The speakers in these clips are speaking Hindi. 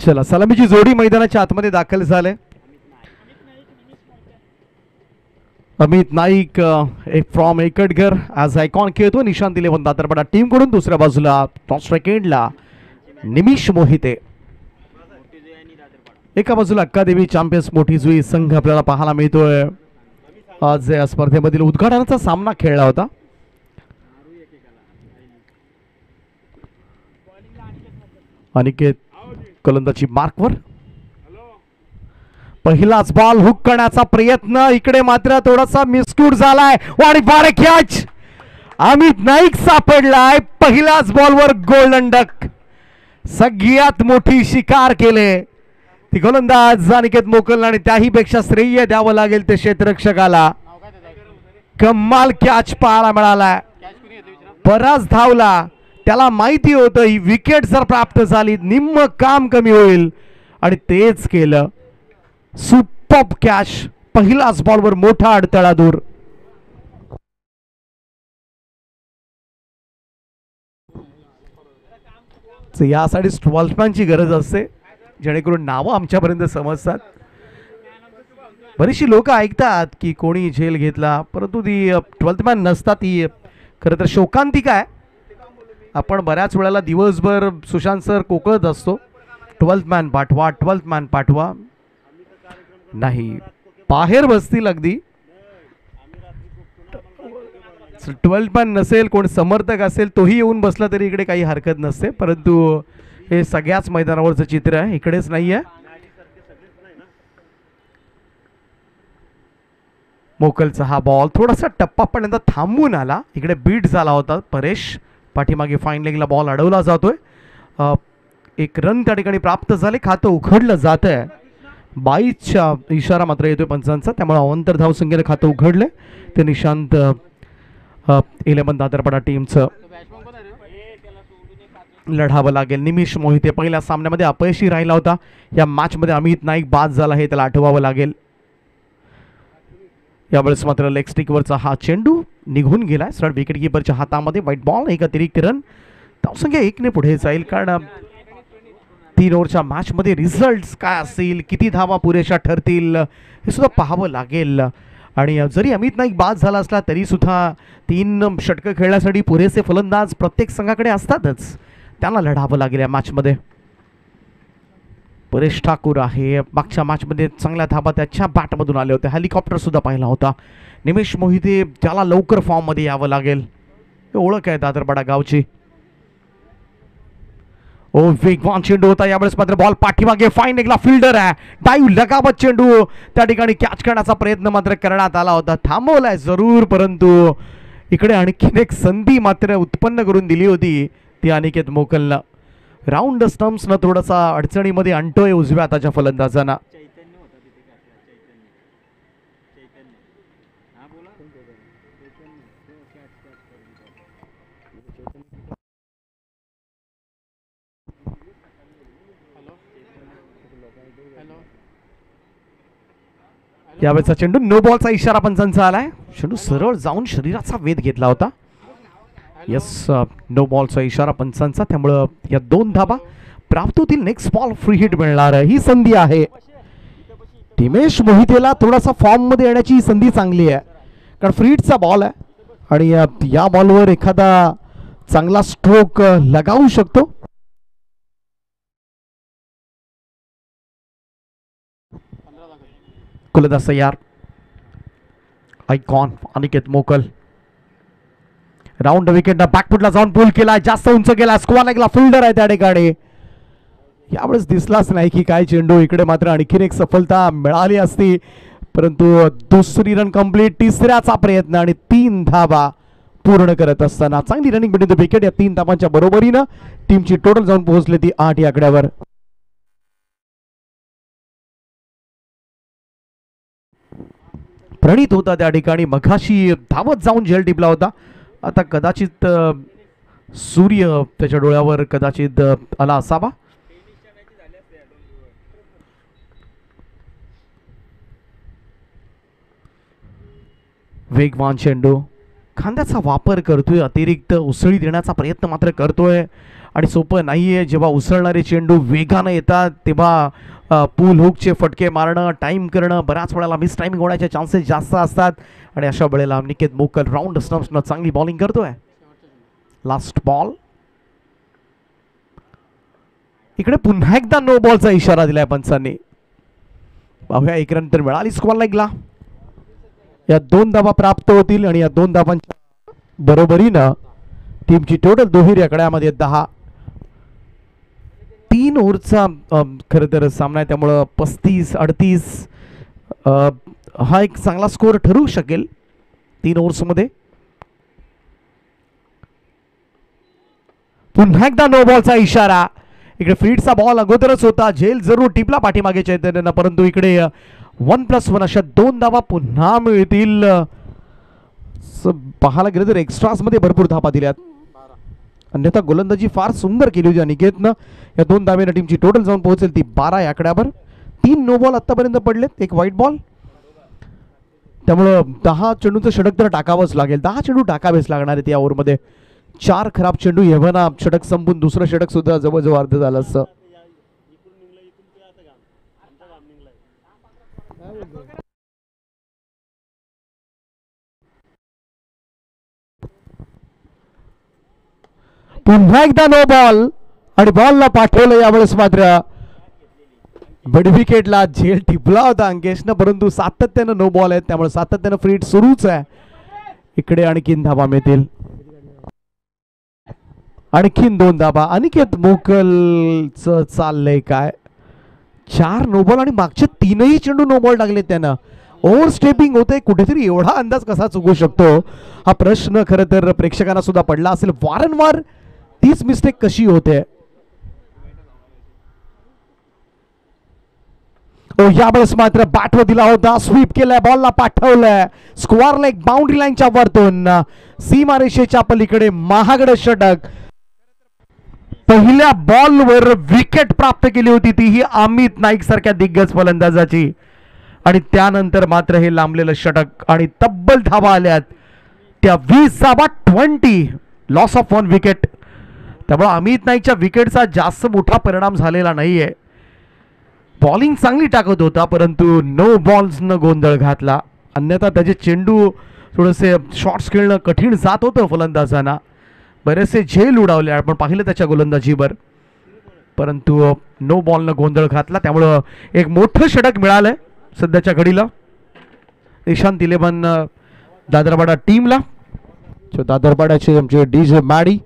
चला सलामीची जोडी मैदानाच्या आतमध्ये दाखल झाले. अमित नाईक एक फ्रॉम एकटघर आज आयकॉन खेळतो. निशांत 11 दातरपाडा टीम कडून. दुसऱ्या बाजूला सेकंडला निमिष मोहिते. एका बाजूला अक्कादेवी चॅम्पियन्स मोठी जुई संघ आपल्याला पाहायला मिळतोय. आज या स्पर्धेमधील उद्घाटनाचा सामना खेळला होता. अनिकेत गोलंदाजी मार्कवर. पहिलाच बॉल हुक करण्याचा प्रयत्न. इकडे मात्र थोडासा मिसक्यूट झालाय. वाडी बारे कॅच. अमित नाईक सापडलाय. पहिल्याच बॉलवर गोल्डन डक. सगळ्यात मोठी शिकार केले ती गोलंदाज अनिकेत मोकल आणि त्याही पेक्षा श्रेय द्यावं लागेल ते क्षेत्ररक्षकाला. कमाल कॅच पाहायला मिळाला. बराच धावला. त्याला माहिती होतं ही विकेट जर प्राप्त झाली निम्म काम कमी होईल आणि तेच केलं. Super catch. पहिलाच बॉलवर मोठा अडथळा दूर. यासाठी 12 गरज असते जेणेकरून नावं आमच्यापर्यंत समजतात. बरीचशी लोक ऐकतात की कोणी झेल घेतला परंतु ती 12th मॅन नसतात. ती खरं तर शोकांतिका आहे. आपण बऱ्याच वेळेला दिवसभर सुशांत सर कोकळत असतो 12th मॅन पाठवा 12th मॅन पाठवा. नाही बाहेर बसतील अगदी. 12th मॅन नसेल कोण समर्थक असेल तोही येऊन बसला तरी इकडे काही हरकत नसते. परंतु हे सगळ्याच मैदानावरचं चित्र आहे इकडेच नाही आहे. मोकलचा हा बॉल थोडासा टप्पा पण थांबून आला. इकडे बीट झाला होता परेश. पाठीमागे फाईन लेगला बॉल अडवला जातोय. एक रन त्या ठिकाणी प्राप्त झाले. खातं उघडलं जात आहे. 22चा इशारा मात्र येतोय पंचांचा. त्यामुळे अवंतर धावसंख्येने खातं उघडले. ते निशांत 11 दादरपाडा टीमचं लढावं लागेल. निमिष मोहिते पहिल्या सामन्यामध्ये अपयशी राहिला होता. या मॅच मध्ये अमित नाईक बाद झाला हे त्याला आठवावं लागेल. यावेळेस मात्र लेग स्टिकवरचा हा चेंडू निघून गेलाय. सरळ विकेट कीपरच्या हातामध्ये. White ball. एक अतिरिक्त रन. धावसंख्या 1 ने पुढे जाईल कारण 3 ओव्हरच्या मॅच मध्ये रिझल्ट काय असतील किती धावा पुरेशा ठरतील हे सुद्धा पाहावं लागेल. आणि जरी अमित नाईक बाद झाला असला तरी सुद्धा 3 षटकं खेळण्यासाठी पुरेसे फलंदाज प्रत्येक संघाकडे असतातच. त्यांना लढावं लागेल या मॅच मध्ये. परेश ठाकूर आहे. मागच्या मॅच मध्ये चांगल्या धाबा त्याच्या बॅटमधून आले होते. हेलिकॉप्टर सुद्धा पाहिला होता. निमिष मोहिते त्याला लवकर फॉर्म मध्ये यावं लागेल. ओळख आहे दादरपाडा गावची. ओ वेगवान चेंडू होता. यावेळेस मात्र बॉल पाठीमागे. फाईन लेगला फिल्डर आहे. डाईव्ह लगावत चेंडू त्या ठिकाणी कॅच करण्याचा प्रयत्न मात्र करण्यात आला होता. थांबवलाय जरूर परंतु इकडे आणखीन एक संधी मात्र उत्पन्न करून दिली होती ती अनिकेत मोकलला. राऊंड स्टम्प्स न थोडासा अडचणीमध्ये आणतोय उजव्या हाताच्या फलंदाजांना. यावेळेचा चेंडू नो बॉलचा इशारा पंचांचा आलाय. चेंडू सरळ जाऊन शरीराचा वेध घेतला होता. यस नो बॉलचा इशारा पंचांचा. त्यामुळं या 2 धाबा प्राप्त होतील. नेक्स्ट बॉल फ्री हिट मिळणार ही संधी आहे. निमेश मोहितेला थोडासा फॉर्म मध्ये येण्याची ही संधी चांगली आहे कारण फ्री हिटचा बॉल आहे आणि या बॉलवर एखादा चांगला स्ट्रोक लगावू शकतो. कुलदास यार आयकॉन अनिकेत मोकल. राऊंड विकेट बॅकफुटला जाऊन पुल केला. जास्त उंच केला. स्क्वेअर लेगला फिल्डर आहे त्या ठिकाणी. यावेळेस दिसलाच नाही की काय चेंडू. इकडे मात्र आणखीन एक सफलता मिळाली असती परंतु दुसरी रन कंप्लीट. तिसऱ्याचा प्रयत्न आणि 3 धावा पूर्ण करत असताना चांगली रनिंग बिटवीन द विकेट. या 3 धावांच्या बरोबरीनं टीमची टोटल जाऊन पोहोचली ती 8 या आकड्यावर. प्रणित होता त्या ठिकाणी मघाशी धावत जाऊन झेल टिपला होता. आता कदाचित सूर्य त्याच्या डोळ्यावर कदाचित आला असावा. वेगवान चेंडू खांद्याचा वापर करतोय, अतिरिक्त उसळी देण्याचा प्रयत्न मात्र करतोय आणि सोपं नाहीये. जेव्हा उसळणारे चेंडू वेगानं येतात तेव्हा पूल हुकचे फटके मारणं, टाईम करणं, बऱ्याच वेळेला मिस टायमिंग होण्याचे चान्सेस जास्त असतात आणि अशा वेळेला अनिकेत मोकल राऊंड स्टंप्सनं चांगली बॉलिंग करतोय. Last ball. इकडे पुन्हा एकदा नो बॉलचा इशारा दिलाय पंचांनी. पाहूया, एक रन तर मिळाली स्क्वेअर लेगला. या 2 धावा प्राप्त होतील आणि या 2 धावांच्या बरोबरीनं टीमची टोटल दुहेरी आकड्यामध्ये 10. 3 ओव्हरचा खरं तर सामना आहे, त्यामुळं 35-38 हा एक चांगला स्कोअर ठरू शकेल 3 ओव्हर्समध्ये. पुन्हा एकदा नो बॉलचा इशारा. इकडे फील्डचा बॉल अगोदरच होता, झेल जरूर टिपला पाठीमागे चैतन्यनं, परंतु इकडे 1+1 अशा 2 धावा पुन्हा मिळतील. पाहायला गेलं तर एक्स्ट्रास मध्ये भरपूर धावा दिल्यात, अन्यथा गोलंदाजी फार सुंदर केली होती अनिकेतनं. या 2 धावेनं टीमची टोटल जाऊन पोहोचेल ती 12 या आकड्यावर. 3 नो बॉल आतापर्यंत पडलेत, 1 व्हाईट बॉल, त्यामुळं 10 चेंडूचं षटक तर टाकावंच लागेल. 10 चेंडू टाकावेच लागणार आहेत या ओव्हरमध्ये. 4 खराब चेंडू एव्हाना षटक संपून दुसरं षटक सुद्धा जवळजवळ अर्ध झालं असतं. पुन्हा एकदा नो बॉल आणि बॉलला पाठवलं यावेळेस मात्र मिड विकेटला. झेल टिपला होता अंकेशनं, परंतु सातत्यानं नो बॉल आहेत, त्यामुळे सातत्यानं फ्री हिट सुरूच आहे. इकडे आणखीन धाबा मिळतील, आणखीन 2 धाबा. अनिकेत मोकलचं चाललंय काय? 4 नो बॉल आणि मागचे 3ही चेंडू नो बॉल टाकले त्यानं. ओव्हर स्टेपिंग होते कुठेतरी, एवढा अंदाज कसा चुकू शकतो हा प्रश्न खरं तर प्रेक्षकांना सुद्धा पडला असेल. वारंवार तीच मिस्टेक कशी होते? यावेळेस मात्र बॅटवर दिला होता, स्वीप केलाय, बॉलला पाठवलंय स्क्वेअर लेग बाउंड्री लाईनच्या वरतून सीमारेषेच्या पलीकडे महागडं षटक. पहिल्या बॉलवर विकेट प्राप्त केली होती, तीही अमित नाईक सारख्या दिग्गज फलंदाजाची, आणि त्यानंतर मात्र हे लांबलेलं षटक आणि तब्बल धावा आल्यात त्या 20 लॉस ऑफ 1 विकेट. त्यामुळे अमित नाईकच्या विकेटचा जास्त मोठा परिणाम झालेला नाहीये. बॉलिंग चांगली टाकत होता, परंतु नो बॉल्सनं गोंधळ घातला, अन्यथा त्याचे चेंडू थोडेसे शॉट्स खेळणं कठीण जात होतं फलंदाजांना. बरेचसे झेल उडावले आपण पाहिलं त्याच्या गोलंदाजीवर, परंतु नो बॉलनं गोंधळ घातला, त्यामुळं एक मोठं षटक मिळालंय सध्याच्या घडीला ईशांत 11 दादरपाडा टीमला. दादरपाड्याचे आमचे DJ मॅडी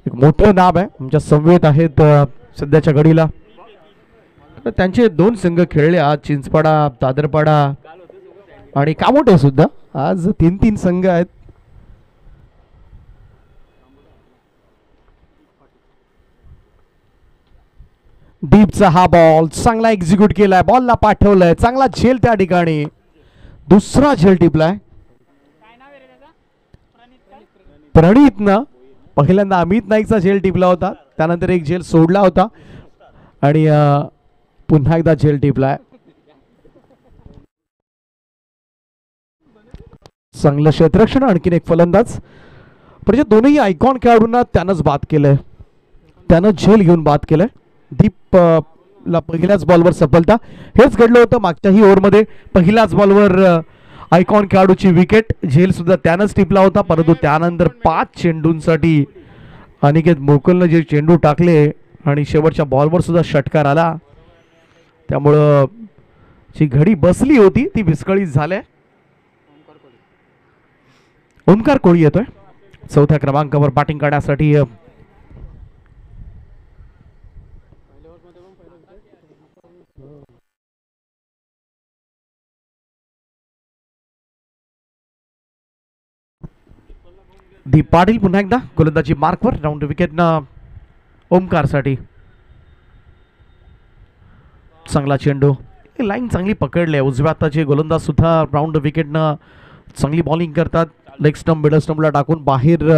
एक मोठं नाव आहे, आमच्या समवेत आहेत सध्याच्या घडीला. त्यांचे 2 संघ खेळले आज, चिंचपाडा, दादरपाडा आणि कामोटे सुद्धा. आज 3-3 संघ आहेत. डीपचा हा बॉल चांगला एक्झिक्यूट केलाय, बॉलला पाठवलंय, चांगला झेल त्या ठिकाणी, दुसरा झेल टिपलाय प्रणीतनं. पहिल्यांदा अमित नाईकचा झेल टिपला होता, त्यानंतर एक झेल सोडला होता आणि पुन्हा एकदा झेल टिपलाय. चांगलं क्षेत्ररक्षण, आणखीन एक फलंदाज, म्हणजे दोन्ही आयकॉन खेळाडूंना त्यानंच बाद केलंय, त्यानं झेल घेऊन बाद केलंय. दीप ला पहिल्याच बॉलवर सफलता. हेच घडलं होतं मागच्याही ओव्हरमध्ये, पहिल्याच बॉलवर आयकॉन खेळाडूची विकेट, झेल सुद्धा त्यानंच टिपला होता, परंतु त्यानंतर 5 चेंडूंसाठी अनिकेत मोकलनं जे चेंडू टाकले आणि शेवटच्या बॉलवर सुद्धा षटकार आला, त्यामुळं जी घडी बसली होती ती विस्कळीत झाली. ओमकार कोळी येतोय 4थ्या क्रमांकावर बॅटिंग करण्यासाठी. दीप पाटील पुन्हा एकदा गोलंदाजी मार्कवर, राऊंड विकेटनं ओमकारसाठी. चांगला चेंडू, लाईन चांगली पकडली, उजव्या हाताचे गोलंदाज सुद्धा राऊंड विकेटनं चांगली बॉलिंग करतात, लेग स्टंप मिडल स्टंपला टाकून बाहेर.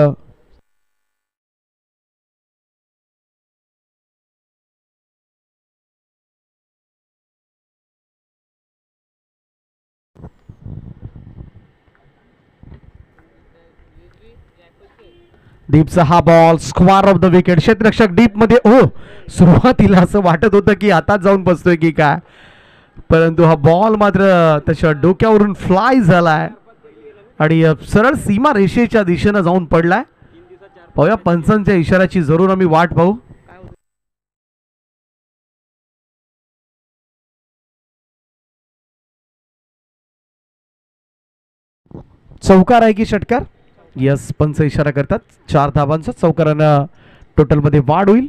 दीपचा हा ball square off the wicket. क्षेत्ररक्षक डीप मध्ये सुरुवातीला असं वाटत होतं की हातात जाऊन बसतोय की काय, परंतु हा बॉल मात्र त्याच्या डोक्यावरून फ्लाय झालाय आणि सरळ सीमा रेषेच्या दिशेनं जाऊन पडलाय. पाहूया पंचांच्या इशाऱ्याची जरूर आम्ही वाट पाहू. चौकार आहे की षटकार? यस, पंच इशारा करतात. 4 धावांचा चौकारानं टोटल मध्ये वाढ होईल.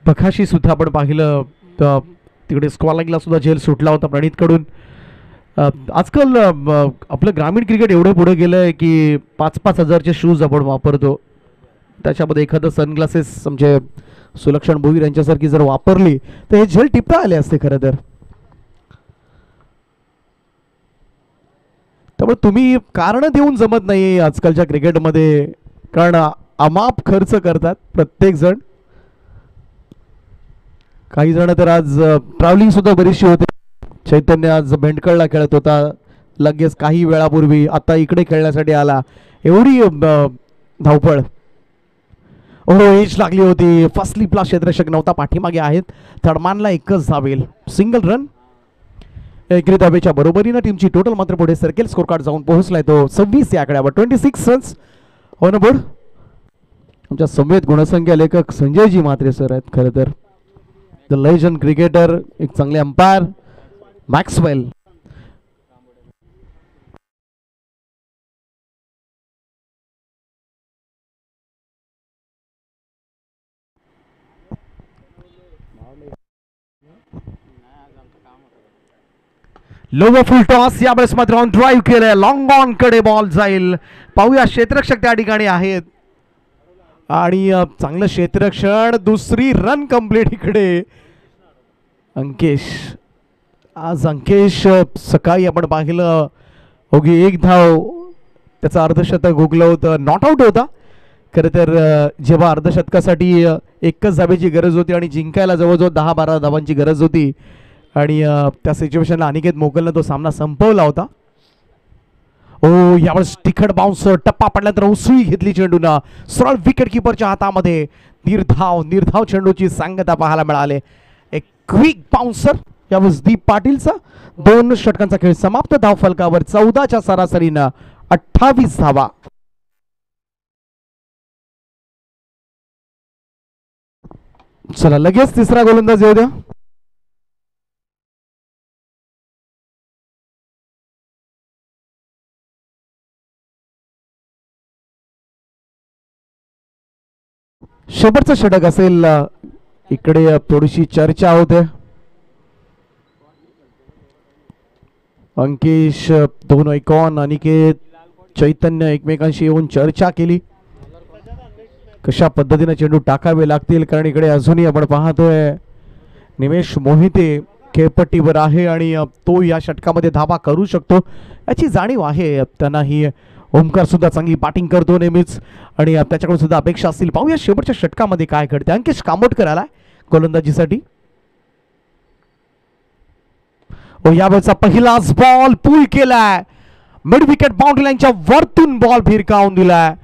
बखाशी सुद्धा आपण पाहिलं तिकडे स्क्वॉलिंगला सुद्धा झेल सुटला होता प्रणीत कडून. आजकाल आपलं ग्रामीण क्रिकेट एवढं पुढे गेलंय की 5-5 हजारचे शूज आपण वापरतो. त्याच्यामध्ये एखादं सनग्लासेस म्हणजे सुलक्षण भोईर यांच्यासारखी जर वापरली तर हे झेल टिपता आले असते खरं तर. त्यामुळे तुम्ही कारण देऊन जमत नाही आजकालच्या क्रिकेटमध्ये, कारण अमाप खर्च करतात प्रत्येक जण. काही जण तर आज ट्रॅव्हलिंग सुद्धा बरीचशी होते. चैतन्य आज भेंडकळला खेळत होता, लगेच काही वेळापूर्वी आता इकडे खेळण्यासाठी आला. एवढी धावपळ. एज लागली होती. फर्स्ट स्लिपला क्षेत्ररक्षक नव्हता, पाठीमागे आहेत. थर्डमॅनला एकच धावेल, सिंगल रन. 1 धावेच्या बरोबरीनं टीमची टोटल मात्र पुढे सर्केल स्कोर कार्ड जाऊन पोहोचलाय तो 26 या आकड्यावर. 26 रन्स ऑन बोर्ड. आमच्या समवेत गुणसंख्या लेखक संजयजी म्हात्रे सर आहेत खरं तर. द लेजंड क्रिकेटर, एक चांगले umpire Maxwell. Lower full toss यावेळेस मात्र ऑन ड्राईव्ह केलंय. लॉंग ऑन कडे बॉल जाईल. पाहूया क्षेत्ररक्षक त्या ठिकाणी आहेत आणि चांगलं क्षेत्ररक्षण. दुसरी रन कंप्लीट इकडे अंकेश. आज अंकेश सकाळी आपण पाहिलं ओगी 1 धाव त्याचं अर्धशतक हुकलं होतं. नॉट आउट होता खरं तर. जेव्हा अर्धशतकासाठी 1च धावेची गरज होती आणि जिंकायला जवळजवळ 10-12 धावांची गरज होती आणि त्या सिच्युएशनला अनिकेत मोगलनं तो सामना संपवला होता. यावेळेस तिखट बाउन्स, टप्पा पडल्यानंतर उसळी घेतली चेंडूनं. सरळ विकेट किपरच्या हातामध्ये. निर्धाव चेंडूची सांगता पाहायला मिळाले. एक क्विक बाउन्सर यावेळेस दीप पाटीलचा. 2 षटकांचा खेळ समाप्त. धाव फलकावर 14च्या सरासरीनं 28 धावा. चला लगेच तिसरा गोलंदाज येऊ द्या. शेवटचं षटक असेल. इकडे थोडीशी चर्चा होते. अंकेश, 2 आयकॉन, अनिकेत, चैतन्य एकमेकांशी येऊन चर्चा केली कशा पद्धतीने चेंडू टाकावे लागतील. कारण इकडे अजूनही आपण पाहतोय निमेश मोहिते खेळपट्टीवर आहे आणि तो या षटकामध्ये धावा करू शकतो याची जाणीव आहे त्यांना. ही ओमकार सुद्धा चांगली बॅटिंग करतो नेहमीच आणि त्याच्याकडून सुद्धा अपेक्षा असतील. पाहूया शेवटच्या षटकामध्ये काय घडते. अंकेश कांबोटकर आलाय गोलंदाजीसाठी. यावेळेचा पहिलाच बॉल पूल केलाय. मिड विकेट बाउंड्री लाईनच्या वरतून बॉल भिरकावून दिलाय.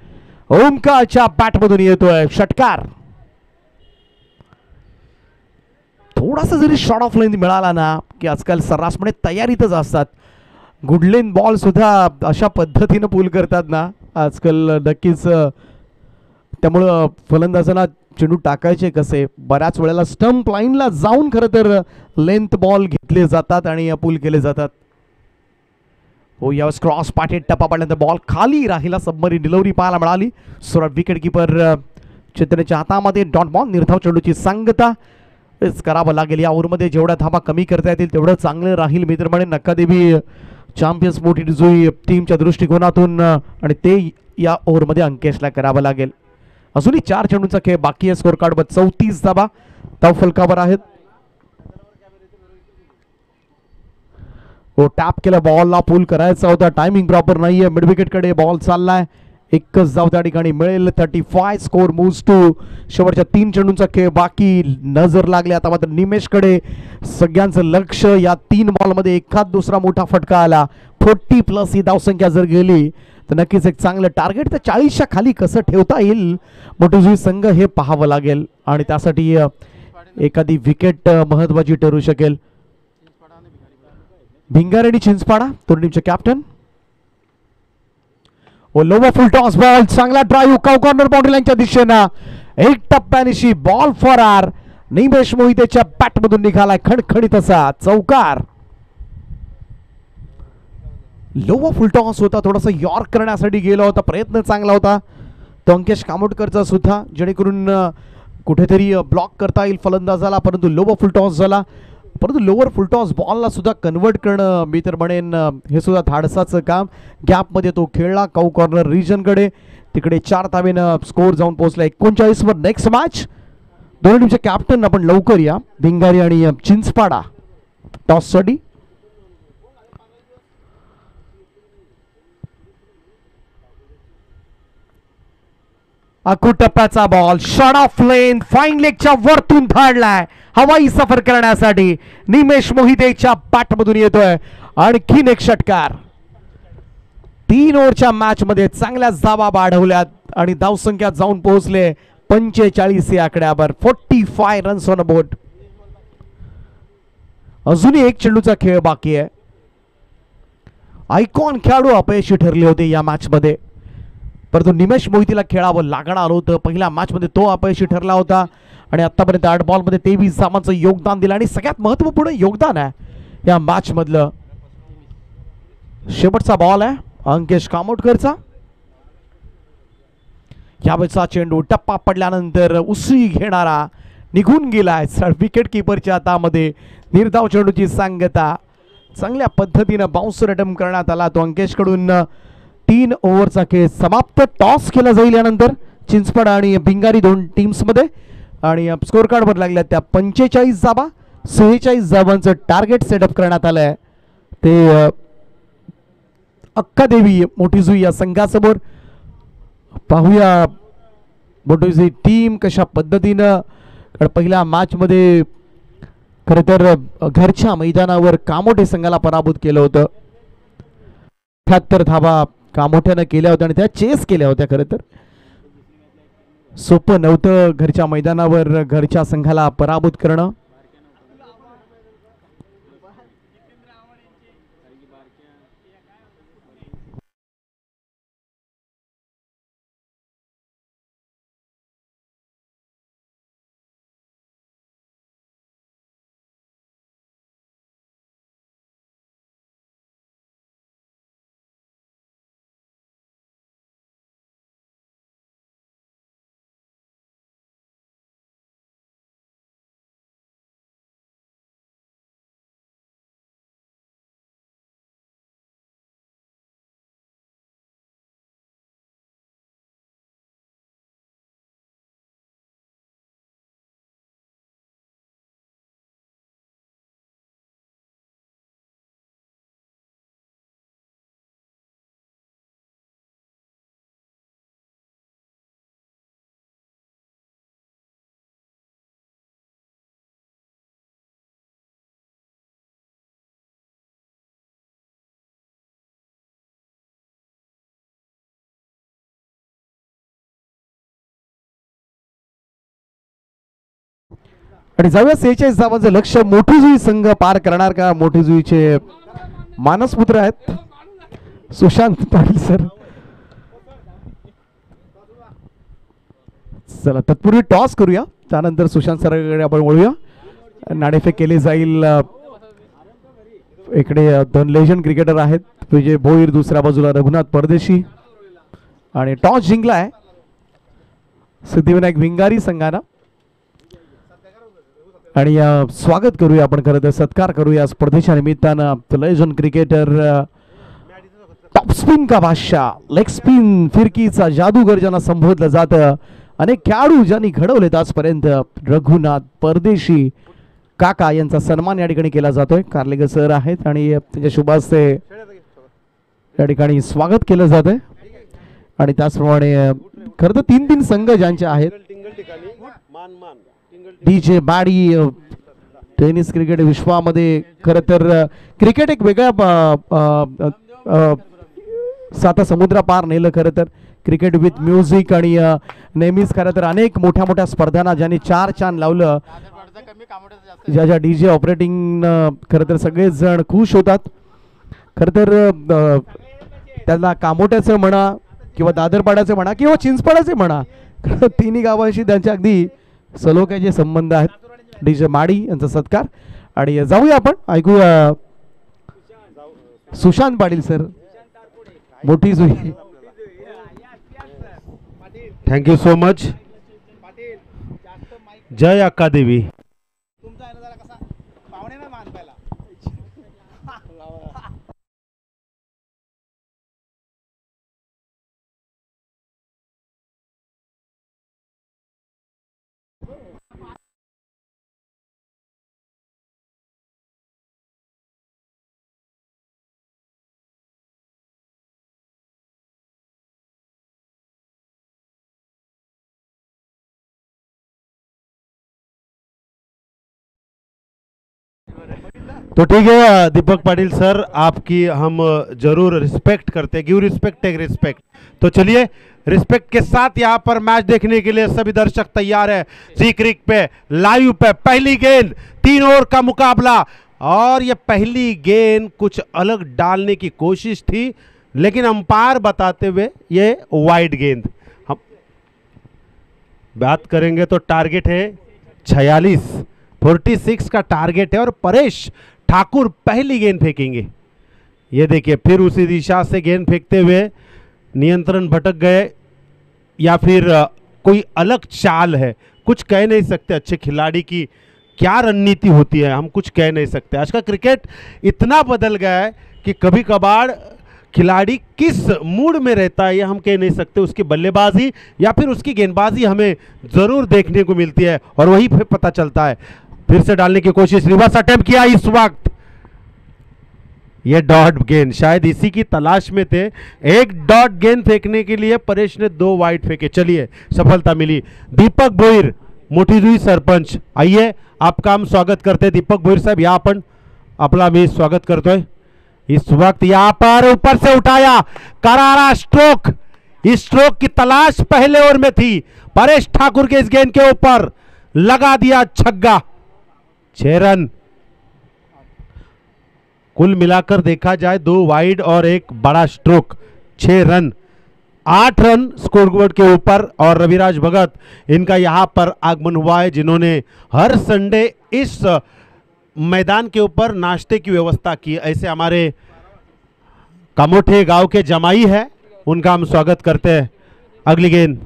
ओमकारच्या बॅटमधून येतोय षटकार. थोडासा जरी शॉर्ट ऑफ लेंथ मिळाला ना की आजकाल सर्रासपणे तयारीतच असतात. गुडलेन बॉल सुद्धा अशा पद्धतीनं पूल करतात ना आजकाल नक्कीच. त्यामुळं फलंदाजांना चेंडू टाकायचे कसे, बऱ्याच वेळेला स्टंप लाईनला जाऊन खरं तर लेंथ बॉल घेतले जातात आणि पूल केले जातात. यावेळेस क्रॉस पाठीत टप्पा पडल्यानंतर बॉल खाली राहिला. सबमरीन डिलिव्हरी पाहायला मिळाली. सरळ विकेट किपर चैतन्यच्या हातामध्ये. डॉट बॉल निर्धाव चेंडूची सांगता करावं लागेल. या ओव्हरमध्ये जेवढ्या धावा कमी करता येतील तेवढं चांगलं राहील. मित्रमंडळी नकादेवी चॅम्पियन्स मोठी जुई टीमच्या दृष्टिकोनातून आणि ते या ओव्हरमध्ये अंकेशला करावं लागेल. अजूनही 4 चेंडूंचा खेळ बाकी आहे. स्कोर कार्डवर 34 धावा धाव फलकावर आहेत. टॅप केला बॉलला. पूल करायचा होता, टायमिंग प्रॉपर नाहीये. मिड विकेट कडे बॉल चाललाय. एकच धाव त्या ठिकाणी मिळेल. 35 स्कोर मूव्स टू. शेवटच्या 3 चेंडूंचा खेळ बाकी. नजर लागली आता मात्र निमेशकडे. सगळ्यांचं लक्ष या 3 बॉलमध्ये एखाद दुसरा मोठा फटका आला 40+ ही धावसंख्या जर गेली तर नक्कीच एक चांगलं टार्गेट तर 40च्या खाली कसं ठेवता येईल मोठुजुई संघ हे पाहावं लागेल आणि त्यासाठी एखादी विकेट महत्वाची ठरू शकेल. भिंगार आणि चिंचपाडा दोन टीमचे captain. Lower full toss ball चांगला ड्राईव्ह काउ कॉर्नर बाउंड्री लाईनच्या दिशेनं एक टप्प्यानिशी बॉल फॉर आर. निमेश मोहितेच्या बॅट मधून निघालाय खणखणीत असा चौकार. लोवर फुल टॉस होता, थोडासा यॉर्क करण्यासाठी गेला होता, प्रयत्न चांगला होता तो अंकेश कामोटकरचा सुद्धा जेणेकरून कुठेतरी ब्लॉक करता येईल फलंदाजाला, परंतु लोवर फुल टॉस झाला. परंतु लोवर फुल टॉस बॉलला सुद्धा कन्वर्ट करणं मी तर म्हणेन हे सुद्धा धाडसाचं काम. गॅपमध्ये तो खेळला काउ कॉर्नर रिजनकडे, तिकडे 4 धावेनं स्कोर जाऊन पोहोचला 39 वर. नेक्स्ट मॅच दोन्ही टीमचे कॅप्टन आपण लवकर या. भिंगारी आणि चिंचपाडा टॉससाठी. अकू टप्प्याचा ball short of length fine लेगच्या वरतून धाडलाय हवाई सफर करण्यासाठी. निमेश मोहितेच्या बॅट मधून येतोय आणखीन एक षटकार. 3 ओव्हरच्या मॅच मध्ये चांगल्या धावा वाढवल्यात आणि धावसंख्या जाऊन पोहोचले 45 या आकड्यावर. 45 रन्स ऑन बोर्ड. अजूनही एक चेंडूचा खेळ बाकी आहे. आयकॉन खेळाडू अपयशी ठरले होते या मॅच मध्ये, परंतु निमेश मोहितेला खेळावं लागणार होतं. पहिल्या मॅच मध्ये तो अपयशी ठरला होता आणि आतापर्यंत 8 बॉल मध्ये 23 धावांचं योगदान दिलं आणि सगळ्यात महत्वपूर्ण योगदान आहे या मॅच मधलं. शेवटचा बॉल आहे अंकेश कामोटकरचा. यावेळेचा चेंडू टप्पा पडल्यानंतर उसळी घेणारा निघून गेलाय. विकेट किपरच्या हातामध्ये निर्धाव चेंडूची सांगता. चांगल्या पद्धतीनं बाउन्सर अटेम्प्ट करण्यात आला तो अंकेश कडून. 3 ओव्हरचा खेळ समाप्त. टॉस केला जाईल यानंतर चिंचपाडा आणि भिंगारी दोन टीम्स मध्ये आणि स्कोर कार्ड वर लागल्या त्या 45 धावा. 46 धावांचं टार्गेट सेटअप करण्यात आलंय ते अक्कादेवी मोठीजुई या संघासमोर. पाहूया मोठीजुई टीम कशा पद्धतीनं पहिल्या मॅच मध्ये खरं तर घरच्या मैदानावर कामोठे संघाला पराभूत केलं होतं. 78 धावा कामोठ्यानं केल्या होत्या आणि त्या चेस केल्या होत्या. खरं तर सोपं नव्हतं घरच्या मैदानावर घरच्या संघाला पराभूत करणं. आणि जाऊया 46 धावांचं लक्ष मोठीजुई संघ पार करणार का. मोठीजुईचे मानसपुत्र आहेत सुशांत पाटील सर. चला तत्पूर्वी टॉस करूया, त्यानंतर सुशांत सरांकडे आपण वळूया. नाणेफेक केली जाईल. इकडे 2 लेजंड क्रिकेटर आहेत, विजय भोईर, दुसऱ्या बाजूला रघुनाथ परदेशी. आणि टॉस जिंकलाय सिद्धिविनायक भिंगारी संघानं. आणि स्वागत करूया आपण, खरं तर सत्कार करूया स्पर्धेच्या निमित्तानं लेजंड क्रिकेटर, टॉप स्पिन का बादशाह, लेग स्पिन फिरकीचा जादूगर ज्यांना संबोधलं जातं, अनेक खेळाडू ज्यांनी घडवलेत आजपर्यंत, रघुनाथ परदेशी काका यांचा सन्मान या ठिकाणी केला जातोय. कार्लेकर सर आहेत आणि त्यांच्या शुभ हस्ते या ठिकाणी स्वागत केलं जात आहे. आणि त्याचप्रमाणे खरं तर 3 संघ ज्यांचे आहेत, डीजे बाडी टेनिस क्रिकेट विश्वामध्ये खरं तर क्रिकेट एक वेगळ्या साता समुद्र पार नेलं खरं तर क्रिकेट विथ म्युझिक. आणि नेहमीच खरं तर अनेक मोठ्या मोठ्या स्पर्धांना ज्यांनी 4 चांद लावलं, ज्या ज्या DJ ऑपरेटिंग खरं तर सगळेच जण खुश होतात. खरं तर त्यांना कामोट्याचं म्हणा किंवा दादरपाड्याचं म्हणा किंवा चिंचपाड्याचे म्हणा, तिन्ही गावांशी त्यांचे अगदी सलोख्याचे संबंध आहेत. DJ माडी यांचा सत्कार. आणि जाऊया आपण ऐकूया सुशांत पाटील सर, मोठी जुई. Thank you so much. जय अक्का देवी. तो ठीक है दीपक पाटिल सर, आपकी हम जरूर रिस्पेक्ट करते हैं. Give respect take respect. तो चलिए रिस्पेक्ट के साथ यहाँ पर मैच देखने के लिए सभी दर्शक तैयार है. जी क्रिक पे लाइव पे पहली गेंद, 3 ओवर का मुकाबला. और ये पहली गेंद कुछ अलग डालने की कोशिश थी, लेकिन अंपायर बताते हुए ये वाइड गेंद. हम बात करेंगे तो टारगेट है 46 का टारगेट है. और परेश ठाकुर पहली गेंद फेंकेंगे. ये देखिए फिर उसी दिशा से गेंद फेंकते हुए नियंत्रण भटक गए, या फिर कोई अलग चाल है, कुछ कह नहीं सकते. अच्छे खिलाड़ी की क्या रणनीति होती है हम कुछ कह नहीं सकते. आज का क्रिकेट इतना बदल गया है कि कभी कभार खिलाड़ी किस मूड में रहता है ये हम कह नहीं सकते. उसकी बल्लेबाजी या फिर उसकी गेंदबाजी हमें ज़रूर देखने को मिलती है और वही फिर पता चलता है. फिर से डालने की कोशिश, रिवर्स अटेम्प्ट किया इस वक्त. ये डॉट गेंद, शायद इसी की तलाश में थे. एक डॉट गेंद फेंकने के लिए परेश ने 2 वाइड फेंके. चलिए सफलता मिली. दीपक भोईर मोठी जुई सरपंच, आइए आपका हम स्वागत करते हैं. दीपक भोईर साहब यहाँ पण आपला मी स्वागत करतोय. इस वक्त यहाँ पर ऊपर से उठाया करारा स्ट्रोक. इस स्ट्रोक की तलाश पहले ओवर में थी. परेश ठाकुर के इस गेंद के ऊपर लगा दिया छक्का. 6 रन. कुल मिलाकर देखा जाए 2 वाइड और एक बड़ा स्ट्रोक, 6 रन. 8 रन स्कोरबोर्ड के ऊपर. और रविराज भगत इनका यहां पर आगमन हुआ है, जिन्होंने हर संडे इस मैदान के ऊपर नाश्ते की व्यवस्था की. ऐसे हमारे कामोठे गांव के जमाई है, उनका हम स्वागत करते हैं. अगली गेंद,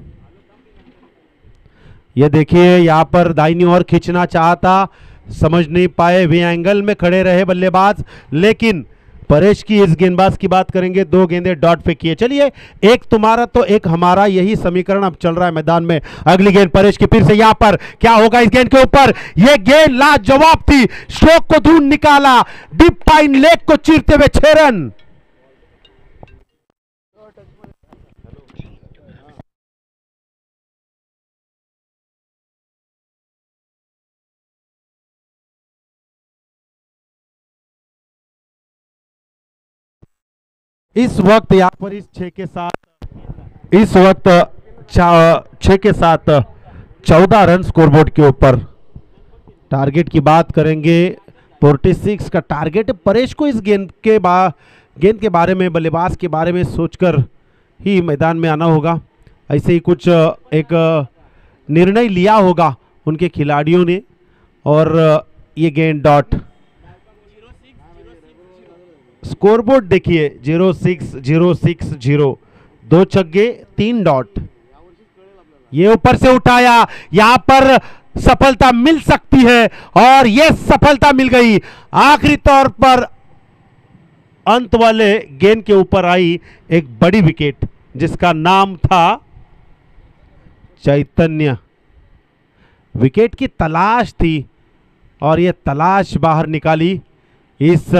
ये देखिए यहां पर दाहिनी ओर खींचना चाहता, समझ नहीं पाए, वे एंगल में खड़े रहे बल्लेबाज. लेकिन परेश की इस गेंदबाज की बात करेंगे, 2 गेंदें डॉट पे किए. चलिए एक तुम्हारा तो एक हमारा, यही समीकरण अब चल रहा है मैदान में. अगली गेंद परेश की, फिर से यहां पर क्या होगा इस गेंद के ऊपर. यह गेंद लाजवाब थी, स्ट्रोक को ढूंढ निकाला, डीप पाइन लेग को चीरते हुए 6 रन. इस वक्त यहाँ पर इस 6 के साथ 14 रन स्कोरबोर्ड के ऊपर. टारगेट की बात करेंगे, 46 का टारगेट. परेश को इस गेंद के बारे में, बल्लेबाज के बारे में सोचकर ही मैदान में आना होगा. ऐसे ही कुछ एक निर्णय लिया होगा उनके खिलाड़ियों ने. और ये गेंद डॉट. स्कोरबोर्ड देखिए 0-6-0-6-0, 2 छक्के 3 डॉट. ये ऊपर से उठाया, यहां पर सफलता मिल सकती है और यह सफलता मिल गई. आखिरी तौर पर अंत वाले गेंद के ऊपर आई एक बड़ी विकेट, जिसका नाम था चैतन्य. विकेट की तलाश थी और यह तलाश बाहर निकाली. इस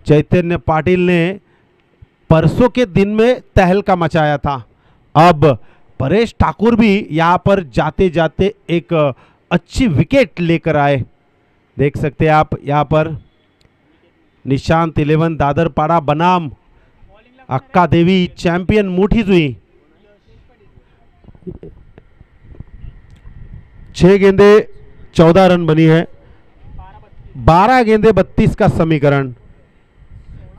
चैतन्य पाटिल ने परसों के दिन में तहलका मचाया था. अब परेश ठाकुर भी यहां पर जाते जाते एक अच्छी विकेट लेकर आए. देख सकते हैं आप यहां पर निशांत 11 दादरपाड़ा बनाम अक्का देवी चैंपियन मोठी जुई। 6 गेंदे 14 रन बनी है। 12 गेंदे 32 का समीकरण,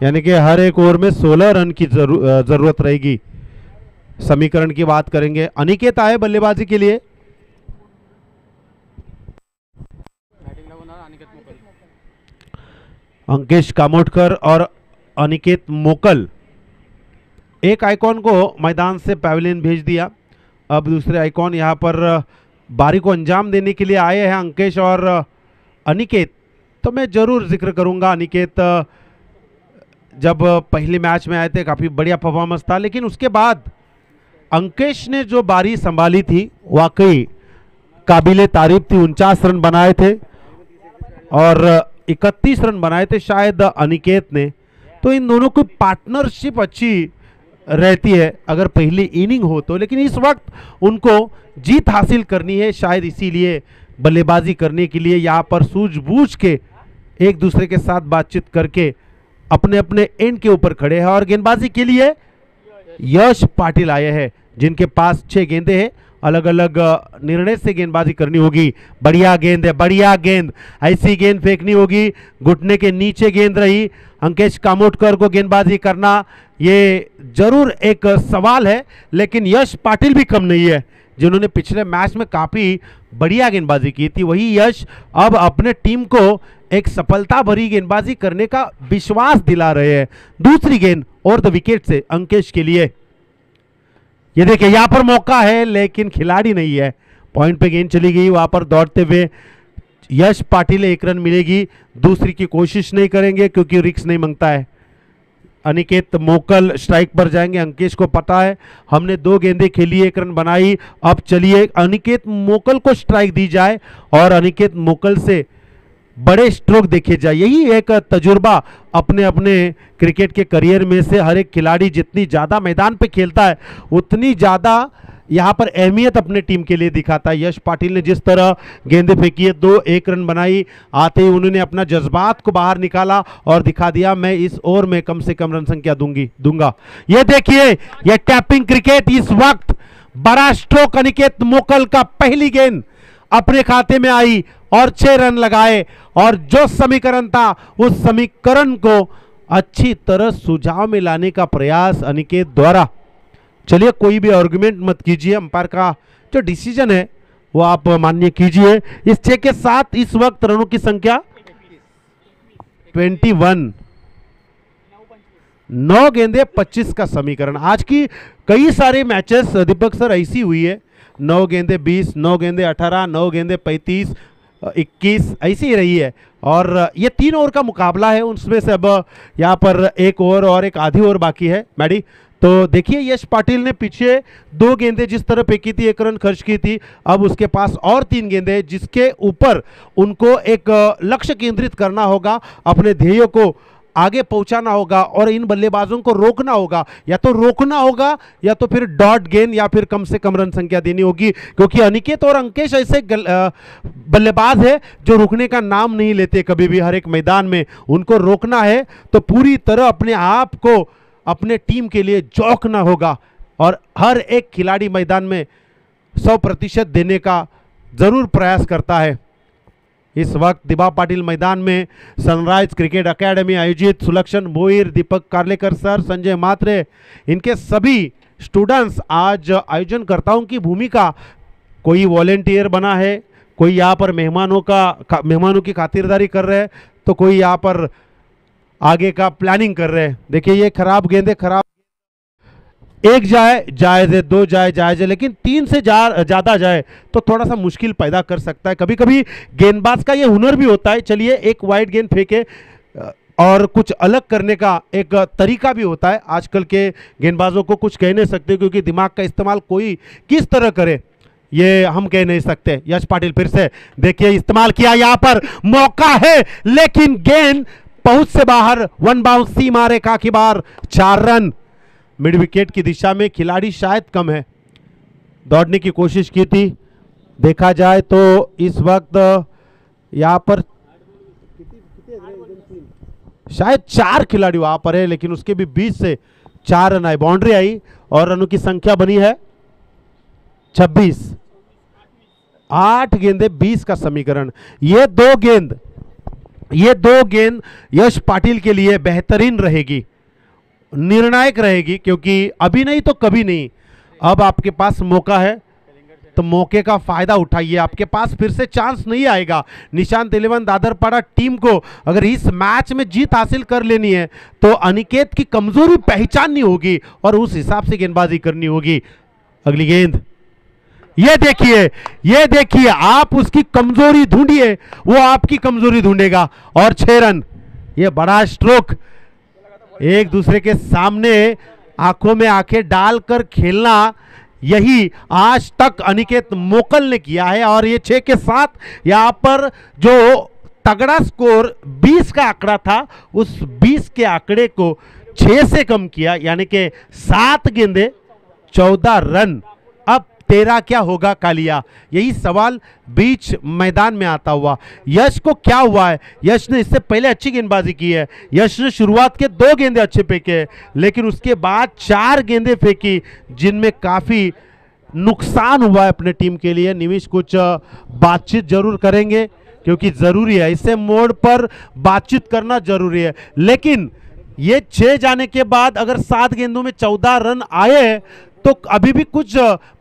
यानी कि हर एक ओवर में 16 रन की जरूरत रहेगी। समीकरण की बात करेंगे, अनिकेत आए बल्लेबाजी के लिए। अंकेश कामोटकर और अनिकेत मोकल, एक आइकॉन को मैदान से पैवेलियन भेज दिया। अब दूसरे आइकॉन यहाँ पर बारी को अंजाम देने के लिए आए हैं अंकेश और अनिकेत। तो मैं जरूर जिक्र करूंगा, अनिकेत जब पहले मैच में आए थे काफ़ी बढ़िया परफॉर्मेंस था, लेकिन उसके बाद अंकेश ने जो बारी संभाली थी वाकई काबिले तारीफ थी। 49 रन बनाए थे और 31 रन बनाए थे शायद अनिकेत ने। तो इन दोनों की पार्टनरशिप अच्छी रहती है अगर पहली इनिंग हो तो, लेकिन इस वक्त उनको जीत हासिल करनी है, शायद इसीलिए बल्लेबाजी करने के लिए यहाँ पर सूझबूझ के एक दूसरे के साथ बातचीत करके अपने अपने एंड के ऊपर खड़े हैं। और गेंदबाजी के लिए यश पाटिल आए हैं जिनके पास 6 गेंदे हैं। अलग अलग निर्णय से गेंदबाजी करनी होगी। बढ़िया गेंद है, बढ़िया गेंद, ऐसी गेंद फेंकनी होगी। घुटने के नीचे गेंद रही। अंकेश कामोटकर को गेंदबाजी करना ये जरूर एक सवाल है, लेकिन यश पाटिल भी कम नहीं है जिन्होंने पिछले मैच में काफ़ी बढ़िया गेंदबाजी की थी। वही यश अब अपने टीम को एक सफलता भरी गेंदबाजी करने का विश्वास दिला रहे हैं। दूसरी गेंद और द विकेट से अंकेश के लिए। ये देखिए यहां पर मौका है लेकिन खिलाड़ी नहीं है। पॉइंट पे गेंद चली गई, वहां पर दौड़ते हुए यश पाटिल 1 रन मिलेगी। दूसरी की कोशिश नहीं करेंगे क्योंकि रिस्क नहीं मांगता है। अनिकेत मोकल स्ट्राइक पर जाएंगे। अंकेश को पता है हमने 2 गेंदें खेली, 1 रन बनाई, अब चलिए अनिकेत मोकल को स्ट्राइक दी जाए और अनिकेत मोकल से बड़े स्ट्रोक देखे जाए। यही एक तजुर्बा अपने अपने क्रिकेट के करियर में से हर एक खिलाड़ी जितनी ज़्यादा मैदान पे खेलता है उतनी ज़्यादा यहाँ पर अहमियत अपने टीम के लिए दिखाता है। यश पाटिल ने जिस तरह गेंदें फेंकी है, 1 रन बनाई, आते ही उन्होंने अपना जज्बात को बाहर निकाला और दिखा दिया मैं इस ओवर में कम से कम रन संख्या दूंगा। ये देखिए ये टैपिंग क्रिकेट। इस वक्त बड़ा स्ट्रोक अनिकेत मोकल का, पहली गेंद अपने खाते में आई और 6 रन लगाए। और जो समीकरण था उस समीकरण को अच्छी तरह सुझाव में लाने का प्रयास अनिकेत द्वारा। चलिए कोई भी आर्गुमेंट मत कीजिए, अंपायर का जो डिसीजन है वो आप मान्य कीजिए। इस 6 के साथ इस वक्त रनों की संख्या 21, 9 गेंदे 25 का समीकरण। आज की कई सारे मैचेस दीपक सर ऐसी हुई है, 9 गेंदे 20, 9 गेंदे 18, 9 गेंदे 35, 21 ऐसी ही रही है। और ये 3 ओवर का मुकाबला है, उसमें से अब यहाँ पर 1 ओवर और एक आधी ओवर बाकी है मैडी। तो देखिए यश पाटिल ने पीछे 2 गेंदें जिस तरह फेंकी थी, 1 रन खर्च की थी, अब उसके पास और 3 गेंदें जिसके ऊपर उनको एक लक्ष्य केंद्रित करना होगा, अपने ध्येय को आगे पहुंचाना होगा और इन बल्लेबाजों को रोकना होगा। या तो रोकना होगा या तो फिर डॉट गेंद या फिर कम से कम रन संख्या देनी होगी, क्योंकि अनिकेत और अंकेश ऐसे बल्लेबाज है जो रुकने का नाम नहीं लेते कभी भी। हर एक मैदान में उनको रोकना है तो पूरी तरह अपने आप को अपने टीम के लिए झोंकना होगा और हर एक खिलाड़ी मैदान में 100% देने का जरूर प्रयास करता है। इस वक्त दिबा पाटिल मैदान में सनराइज क्रिकेट एकेडमी आयोजित सुलक्षण भोईर, दीपक कार्लेकर सर, संजय मात्रे, इनके सभी स्टूडेंट्स आज आयोजनकर्ताओं की भूमिका, कोई वॉलेंटियर बना है, कोई यहाँ पर मेहमानों की खातिरदारी कर रहे हैं, तो कोई यहाँ पर आगे का प्लानिंग कर रहे हैं। देखिए ये खराब गेंदे, खराब, 1 जाए जायज़ है, 2 जाए जायज़ है, लेकिन 3 से ज़्यादा जाए तो थोड़ा सा मुश्किल पैदा कर सकता है। कभी कभी गेंदबाज का ये हुनर भी होता है, चलिए एक वाइड गेंद फेंके और कुछ अलग करने का एक तरीका भी होता है। आजकल के गेंदबाजों को कुछ कह नहीं सकते क्योंकि दिमाग का इस्तेमाल कोई किस तरह करे ये हम कह नहीं सकते। यश पाटिल फिर से देखिए इस्तेमाल किया, यहाँ पर मौका है लेकिन गेंद पहुंच से बाहर, 1 बाउंस सीमा रेखा की बार, 4 रन। मिड विकेट की दिशा में खिलाड़ी शायद कम है, दौड़ने की कोशिश की थी। देखा जाए तो इस वक्त यहाँ पर शायद 4 खिलाड़ी वहां पर है, लेकिन उसके भी बीच से 4 रन आए, बाउंड्री आई और रनों की संख्या बनी है 26। 8 गेंदे 20 का समीकरण। ये दो गेंद यश पाटिल के लिए बेहतरीन रहेगी, निर्णायक रहेगी, क्योंकि अभी नहीं तो कभी नहीं, अब आपके पास मौका है तो मौके का फायदा उठाइए। आपके पास फिर से चांस नहीं आएगा। निशांत 11 दादरपाड़ा टीम को अगर इस मैच में जीत हासिल कर लेनी है तो अनिकेत की कमजोरी पहचाननी होगी और उस हिसाब से गेंदबाजी करनी होगी। अगली गेंद, ये देखिए आप उसकी कमजोरी ढूंढिए, वो आपकी कमजोरी ढूंढेगा। और 6 रन। ये बड़ा स्ट्रोक, एक दूसरे के सामने आंखों में आंखें डालकर खेलना, यही आज तक अनिकेत मोकल ने किया है। और ये 6 के साथ यहां पर जो तगड़ा स्कोर 20 का आंकड़ा था, उस 20 के आंकड़े को 6 से कम किया, यानी कि 7 गेंदे 14 रन। अब 13 क्या होगा कालिया, यही सवाल बीच मैदान में आता हुआ। यश को क्या हुआ है? यश ने इससे पहले अच्छी गेंदबाजी की है। यश ने शुरुआत के 2 गेंदे अच्छे फेंके, लेकिन उसके बाद 4 गेंदे फेंकी जिनमें काफी नुकसान हुआ है अपने टीम के लिए। निमिष कुछ बातचीत जरूर करेंगे, क्योंकि जरूरी है, इससे मोड़ पर बातचीत करना जरूरी है। लेकिन ये 6 जाने के बाद अगर 7 गेंदों में 14 रन आए तो अभी भी कुछ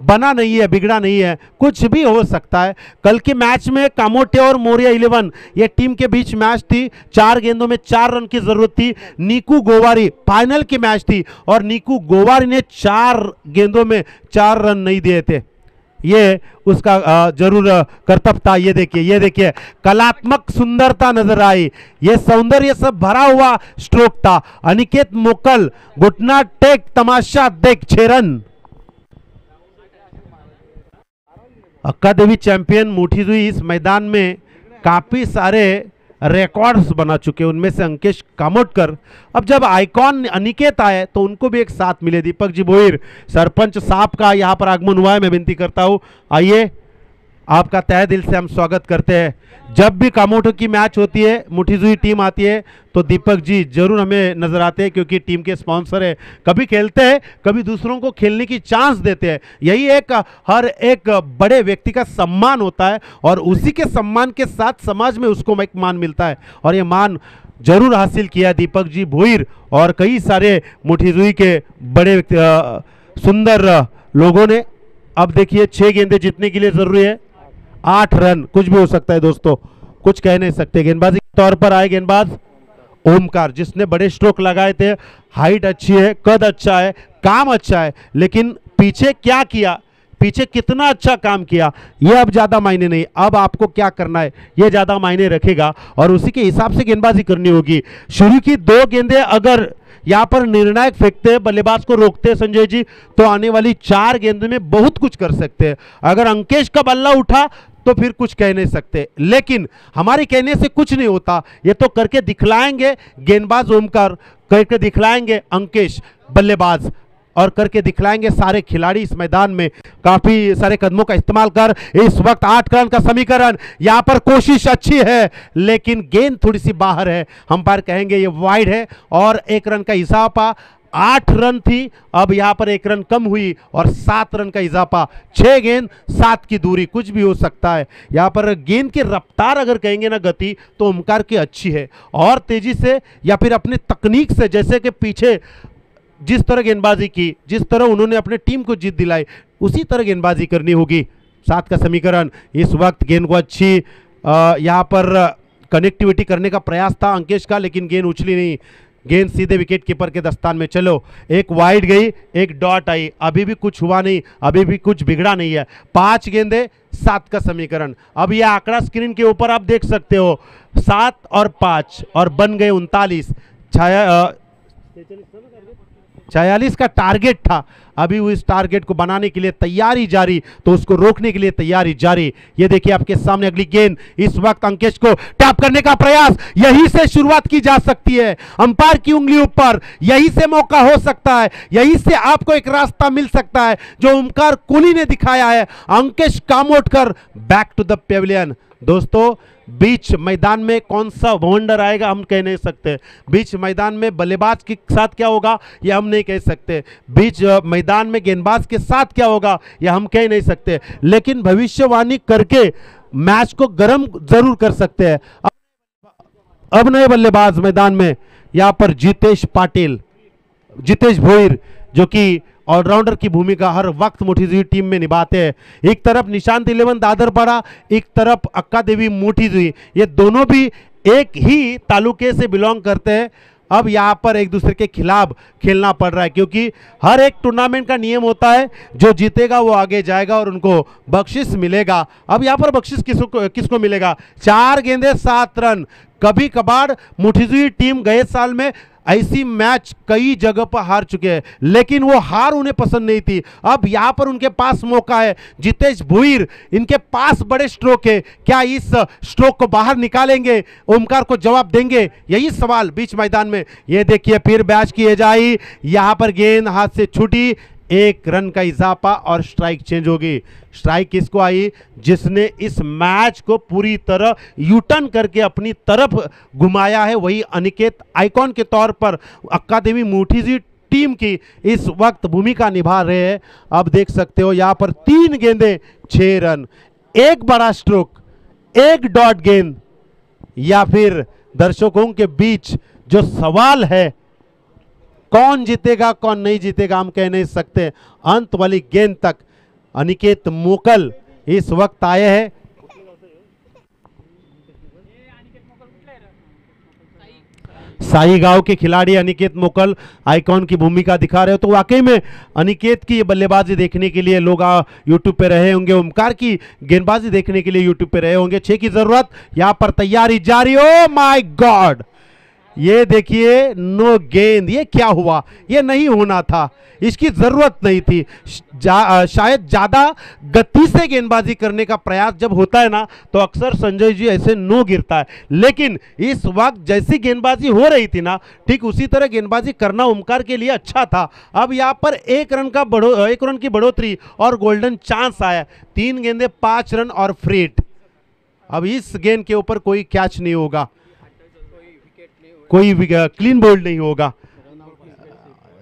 बना नहीं है, बिगड़ा नहीं है, कुछ भी हो सकता है। कल के मैच में कामोटे और मोरिया 11 ये टीम के बीच मैच थी। 4 गेंदों में 4 रन की जरूरत थी। नीकू गोवारी फाइनल की मैच थी और नीकू गोवारी ने 4 गेंदों में 4 रन नहीं दिए थे। ये उसका जरूर कर्तव्य था। ये देखिए कलात्मक सुंदरता नजर आई, ये सौंदर्य सब भरा हुआ स्ट्रोक था। अनिकेत मोकल घुटना टेक तमाशा देख 6 रन। अक्कादेवी चैंपियन मोठीजुई इस मैदान में काफी सारे रिकॉर्ड्स बना चुके, उनमें से अंकेश कामोटकर। अब जब आइकॉन अनिकेत आए तो उनको भी एक साथ मिले। दीपक जी भोईर सरपंच साहब का यहां पर आगमन हुआ है, मैं विनती करता हूं आइए, आपका तहे दिल से हम स्वागत करते हैं। जब भी कामोटो की मैच होती है, मोठीजुई टीम आती है, तो दीपक जी जरूर हमें नजर आते हैं, क्योंकि टीम के स्पॉन्सर है। कभी खेलते हैं, कभी दूसरों को खेलने की चांस देते हैं। यही एक हर एक बड़े व्यक्ति का सम्मान होता है, और उसी के सम्मान के साथ समाज में उसको एक मान मिलता है, और ये मान जरूर हासिल किया दीपक जी भोईर और कई सारे मोठीजुई के बड़े सुंदर लोगों ने। अब देखिए 6 गेंदे जीतने के लिए जरूरी है 8 रन, कुछ भी हो सकता है दोस्तों, कुछ कह नहीं सकते। गेंदबाजी के तौर पर आए गेंदबाज ओमकार, जिसने बड़े स्ट्रोक लगाए थे। हाइट अच्छी है, कद अच्छा है, काम अच्छा है, लेकिन पीछे क्या किया, पीछे कितना अच्छा काम किया, ये अब ज्यादा मायने नहीं। अब आपको क्या करना है ये ज्यादा मायने रखेगा, और उसी के हिसाब से गेंदबाजी करनी होगी। शुरू की 2 गेंदे अगर यहां पर निर्णायक फेंकते हैं, बल्लेबाज को रोकते हैं संजय जी, तो आने वाली 4 गेंदों में बहुत कुछ कर सकते हैं। अगर अंकेश का बल्ला उठा तो फिर कुछ कह नहीं सकते, लेकिन हमारे कहने से कुछ नहीं होता, ये तो करके दिखलाएंगे गेंदबाज ओमकार, करके दिखलाएंगे अंकेश बल्लेबाज, और करके दिखलाएंगे सारे खिलाड़ी इस मैदान में। काफी सारे कदमों का इस्तेमाल कर इस वक्त 8 रन का समीकरण। यहां पर कोशिश अच्छी है, लेकिन गेंद थोड़ी सी बाहर है, अंपायर कहेंगे ये वाइड है, और 1 रन का इजाफा। 8 रन थी, अब यहां पर 1 रन कम हुई और 7 रन का इजाफा। 6 गेंद 7 की दूरी, कुछ भी हो सकता है। यहां पर गेंद की रफ्तार अगर कहेंगे ना, गति, तो ओमकार की अच्छी है, और तेजी से या फिर अपनी तकनीक से, जैसे कि पीछे जिस तरह गेंदबाजी की, जिस तरह उन्होंने अपने टीम को जीत दिलाई, उसी तरह गेंदबाजी करनी होगी। 7 का समीकरण। इस वक्त गेंद को अच्छी यहां पर कनेक्टिविटी करने का प्रयास था अंकेश का, लेकिन गेंद उछली नहीं, गेंद सीधे विकेट कीपर के दस्तान में। चलो, एक वाइड गई, एक डॉट आई, अभी भी कुछ हुआ नहीं, अभी भी कुछ बिगड़ा नहीं है। 5 गेंदे 7 का समीकरण। अब यह आंकड़ा स्क्रीन के ऊपर आप देख सकते हो, 7 और 5 और बन गए 39। 46 का टारगेट था, अभी वो इस टारगेट को बनाने के लिए तैयारी जारी, तो उसको रोकने के लिए तैयारी जारी। ये देखिए आपके सामने अगली गेंद, इस वक्त अंकेश को टैप करने का प्रयास, यहीं से शुरुआत की जा सकती है, अंपायर की उंगली ऊपर, यहीं से मौका हो सकता है, यहीं से आपको एक रास्ता मिल सकता है जो ओमकार कोहली ने दिखाया है। Ankesh Kamotkar back to the pavilion, दोस्तों बीच मैदान में कौन सा वंडर आएगा हम कह नहीं सकते। बीच मैदान में बल्लेबाज के साथ क्या होगा ये हम नहीं कह सकते। बीच मैदान में गेंदबाज के साथ क्या होगा ये हम कह नहीं सकते, लेकिन भविष्यवाणी करके मैच को गर्म जरूर कर सकते हैं। अब नए बल्लेबाज मैदान में यहां पर जितेश भोईर जो कि ऑलराउंडर की भूमिका हर वक्त मोठीजुई टीम में निभाते हैं। एक तरफ निशांत 11 दादरपाड़ा, एक तरफ अक्का देवी मोठीजुई, ये दोनों भी एक ही तालुके से बिलोंग करते हैं। अब यहाँ पर एक दूसरे के खिलाफ खेलना पड़ रहा है, क्योंकि हर एक टूर्नामेंट का नियम होता है जो जीतेगा वो आगे जाएगा और उनको बख्शिश मिलेगा। अब यहाँ पर बख्शिश किसको मिलेगा? 4 गेंदे 7 रन। कभी कभार मोठीजुई टीम गए साल में ऐसी मैच कई जगह पर हार चुके हैं, लेकिन वो हार उन्हें पसंद नहीं थी। अब यहां पर उनके पास मौका है। जितेश भोईर, इनके पास बड़े स्ट्रोक है, क्या इस स्ट्रोक को बाहर निकालेंगे? ओमकार को जवाब देंगे? यही सवाल बीच मैदान में। ये देखिए फिर बैच किए जाए, यहां पर गेंद हाथ से छूटी, 1 रन का इजाफा और स्ट्राइक चेंज होगी। स्ट्राइक किसको आई? जिसने इस मैच को पूरी तरह यूटर्न करके अपनी तरफ घुमाया है, वही अनिकेत आइकॉन के तौर पर अक्का देवी मोठीजुई टीम की इस वक्त भूमिका निभा रहे हैं। अब देख सकते हो यहां पर 3 गेंदे 6 रन, 1 बड़ा स्ट्रोक, 1 डॉट गेंद, या फिर दर्शकों के बीच जो सवाल है कौन जीतेगा कौन नहीं जीतेगा हम कह नहीं सकते। अंत वाली गेंद तक अनिकेत मोकल इस वक्त आए हैं। साई गांव के खिलाड़ी अनिकेत मोकल आइकॉन की भूमिका दिखा रहे हो, तो वाकई में अनिकेत की ये बल्लेबाजी देखने के लिए लोग यूट्यूब पे रहे होंगे, ओमकार की गेंदबाजी देखने के लिए यूट्यूब पे रहे होंगे। 6 की जरूरत, यहां पर तैयारी जारी। ओ माय गॉड, ये देखिए नो गेंद। ये क्या हुआ? ये नहीं होना था, इसकी जरूरत नहीं थी। शायद ज्यादा गति से गेंदबाजी करने का प्रयास जब होता है ना तो अक्सर संजय जी ऐसे नो गिरता है, लेकिन इस वक्त जैसी गेंदबाजी हो रही थी ना ठीक उसी तरह गेंदबाजी करना ओमकार के लिए अच्छा था। अब यहाँ पर 1 रन की बढ़ोतरी और गोल्डन चांस आया। 3 गेंदे 5 रन और फ्री हिट। अब इस गेंद के ऊपर कोई कैच नहीं होगा, कोई क्लीन बोल्ड नहीं होगा,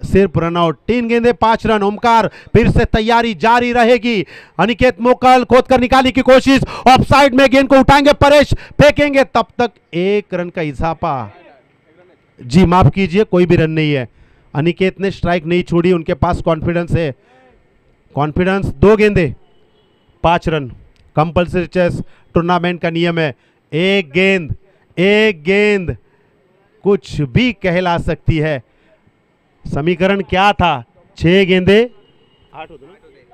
सिर्फ रनआउट। 3 गेंदे 5 रन। ओमकार फिर से तैयारी जारी रहेगी। अनिकेत मोकल खोद कर निकालने की कोशिश, ऑफसाइड में गेंद को उठाएंगे परेश, फेंकेंगे, तब तक 1 रन का इजाफा। जी माफ कीजिए, कोई भी रन नहीं है। अनिकेत ने स्ट्राइक नहीं छोड़ी, उनके पास कॉन्फिडेंस है। कॉन्फिडेंस। 2 गेंदे 5 रन। कंपल्सरी चेस टूर्नामेंट का नियम है। 1 गेंद कुछ भी कहला सकती है। समीकरण क्या था? 6 गेंदे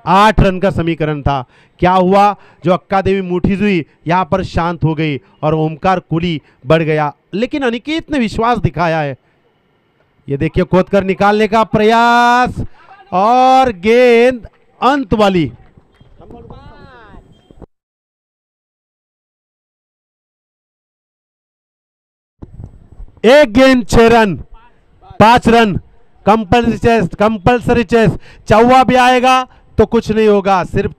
8 रन का समीकरण था। क्या हुआ? जो अक्का देवी मोठीजुई यहां पर शांत हो गई और ओमकार कुली बढ़ गया, लेकिन अनिकेत ने विश्वास दिखाया है। ये देखिए खोद कर निकालने का प्रयास और गेंद अंत वाली। 1 गेंद 6 रन 5 रन। Compulsory chase. चौवा भी आएगा तो कुछ नहीं होगा, सिर्फ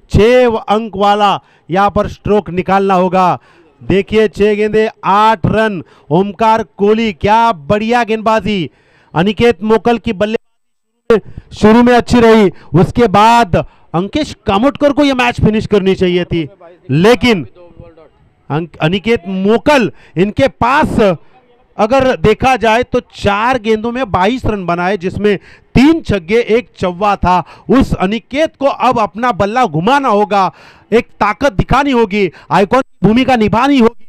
6 अंक वाला यहां पर स्ट्रोक निकालना होगा। देखिए 6 गेंदे 8 रन। ओमकार कोहली, क्या बढ़िया गेंदबाजी। अनिकेत मोकल की बल्लेबाजी शुरू में अच्छी रही, उसके बाद अंकेश कामोटकर को यह मैच फिनिश करनी चाहिए थी, लेकिन अनिकेत मोकल, इनके पास अगर देखा जाए तो 4 गेंदों में 22 रन बनाए, जिसमें 3 छक्के 1 चौवा था। उस अनिकेत को अब अपना बल्ला घुमाना होगा, एक ताकत दिखानी होगी, आइकॉन की भूमिका निभानी होगी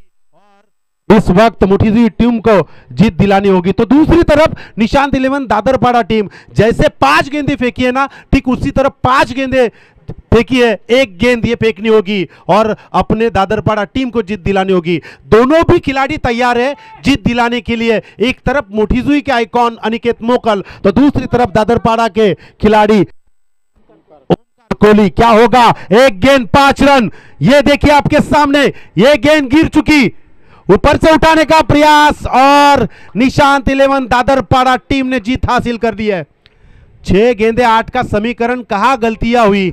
और इस वक्त मोठीजुई टीम को जीत दिलानी होगी। तो दूसरी तरफ निशांत 11 दादरपाड़ा टीम जैसे 5 गेंदें फेंकी है ना, ठीक उसी तरह 5 गेंदें फेंकी है। 1 गेंद ये फेंकनी होगी और अपने दादरपाड़ा टीम को जीत दिलानी होगी। दोनों भी खिलाड़ी तैयार है जीत दिलाने के लिए। एक तरफ मोठीजुई के आइकॉन अनिकेत मोकल, तो दूसरी तरफ दादरपाड़ा के खिलाड़ी ओमकार कोहली। क्या होगा? 1 गेंद 5 रन। ये देखिए आपके सामने, ये गेंद गिर चुकी, ऊपर से उठाने का प्रयास और निशांत 11 दादरपाड़ा टीम ने जीत हासिल कर ली है। 6 गेंदे 8 का समीकरण। कहां गलतियां हुई,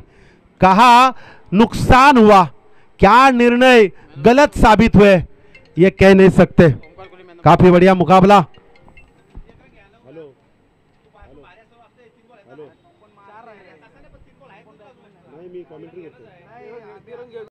कहां नुकसान हुआ, क्या निर्णय गलत साबित हुए ये कह नहीं सकते। काफी बढ़िया मुकाबला।